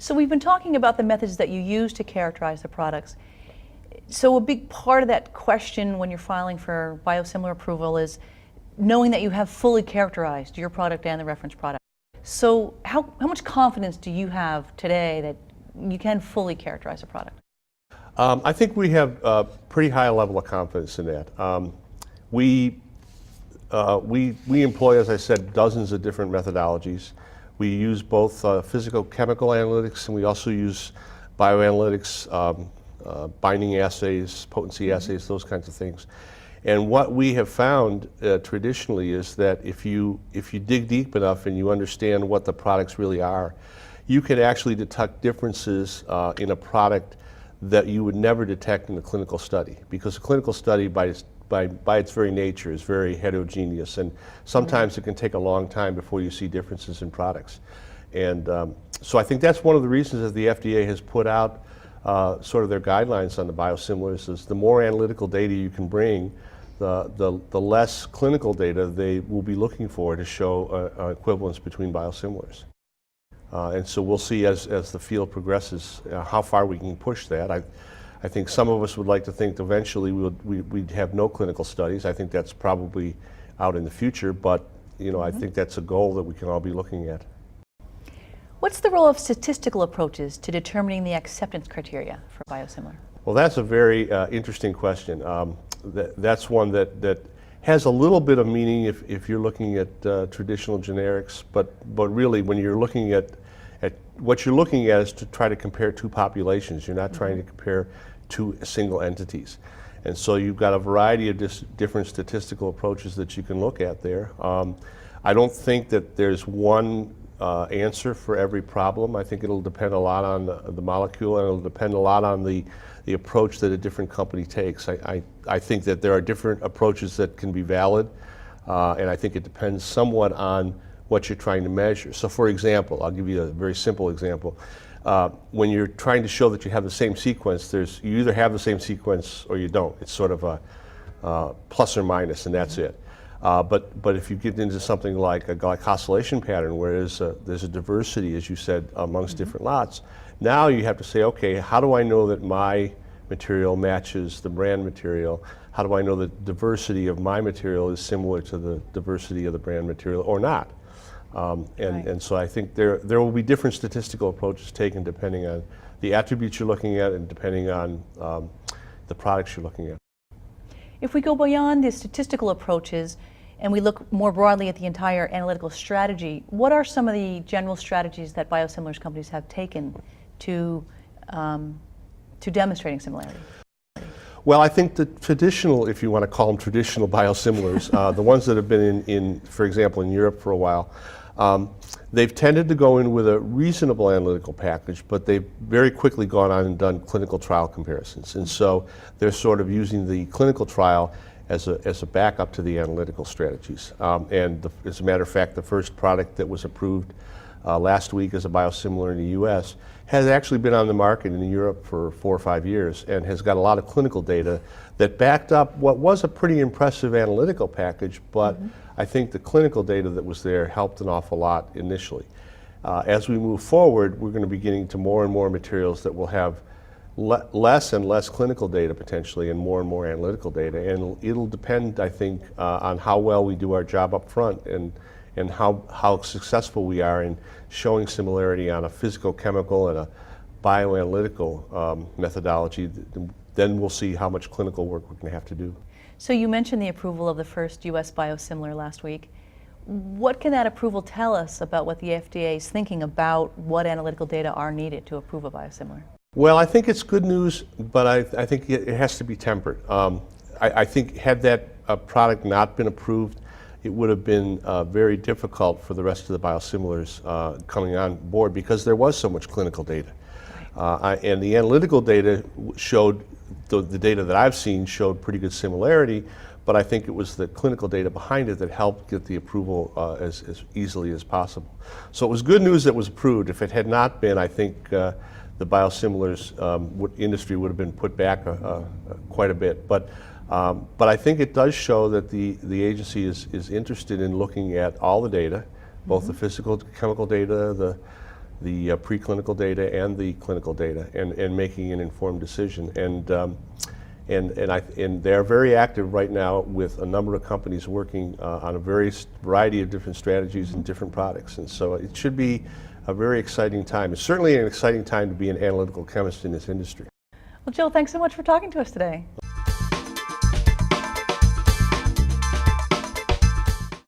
So we've been talking about the methods that you use to characterize the products. So a big part of that question when you're filing for biosimilar approval is knowing that you have fully characterized your product and the reference product. So how much confidence do you have today that you can fully characterize a product? I think we have a pretty high level of confidence in that. We employ, as I said, dozens of different methodologies. We use both physical-chemical analytics, and we also use bioanalytics, binding assays, potency assays, those kinds of things. And what we have found traditionally is that if you dig deep enough and you understand what the products really are, you can actually detect differences in a product that you would never detect in a clinical study, because a clinical study by its very nature is very heterogeneous, and sometimes it can take a long time before you see differences in products. And so I think that's one of the reasons that the FDA has put out sort of their guidelines on the biosimilars is the more analytical data you can bring, the less clinical data they will be looking for to show equivalence between biosimilars. And so we'll see as the field progresses how far we can push that. I think some of us would like to think eventually we'd have no clinical studies. I think that's probably out in the future, but I think that's a goal that we can all be looking at. What's the role of statistical approaches to determining the acceptance criteria for biosimilar? Well, that's a very interesting question. That's one that has a little bit of meaning if you're looking at traditional generics, but really when you're looking at what you're looking at is to try to compare two populations. You're not trying to compare two single entities. And so you've got a variety of different statistical approaches that you can look at there. I don't think that there's one answer for every problem. I think it'll depend a lot on the molecule, and it'll depend a lot on the approach that a different company takes. I think that there are different approaches that can be valid, and I think it depends somewhat on what you're trying to measure. So for example, I'll give you a very simple example. When you're trying to show that you have the same sequence, you either have the same sequence or you don't. It's sort of a plus or minus, and that's it. But if you get into something like a glycosylation pattern where there's a diversity, as you said, amongst different lots, now you have to say, okay, how do I know that my material matches the brand material? How do I know that the diversity of my material is similar to the diversity of the brand material or not? And so I think there will be different statistical approaches taken depending on the attributes you're looking at and depending on the products you're looking at. If we go beyond the statistical approaches and we look more broadly at the entire analytical strategy, what are some of the general strategies that biosimilars companies have taken to demonstrating similarity? Well, I think the traditional, if you want to call them traditional biosimilars, the ones that have been in, for example, in Europe for a while, they've tended to go in with a reasonable analytical package, but they've very quickly gone on and done clinical trial comparisons. And so they're sort of using the clinical trial as a backup to the analytical strategies. As a matter of fact, the first product that was approved last week as a biosimilar in the US has actually been on the market in Europe for 4 or 5 years and has got a lot of clinical data that backed up what was a pretty impressive analytical package, but I think the clinical data that was there helped an awful lot initially. As we move forward, we're going to be getting to more and more materials that will have less and less clinical data potentially and more analytical data, and it'll depend, I think, on how well we do our job up front and how successful we are in showing similarity on a physical, chemical, and a bioanalytical methodology. Then we'll see how much clinical work we're going to have to do. So you mentioned the approval of the first U.S. biosimilar last week. What can that approval tell us about what the FDA is thinking about what analytical data are needed to approve a biosimilar? Well, I think it's good news, but I think it has to be tempered. I think had that product not been approved, it would have been very difficult for the rest of the biosimilars coming on board because there was so much clinical data. And the analytical data showed, the data that I've seen showed pretty good similarity, but I think it was the clinical data behind it that helped get the approval as easily as possible. So it was good news that it was approved. If it had not been, I think the biosimilars industry would have been put back quite a bit. But I think it does show that the agency is interested in looking at all the data, both the physical, chemical data, preclinical data and the clinical data, and making an informed decision. And they're very active right now with a number of companies working on a variety of different strategies and different products. And so it should be a very exciting time. It's certainly an exciting time to be an analytical chemist in this industry. Well, Jill, thanks so much for talking to us today.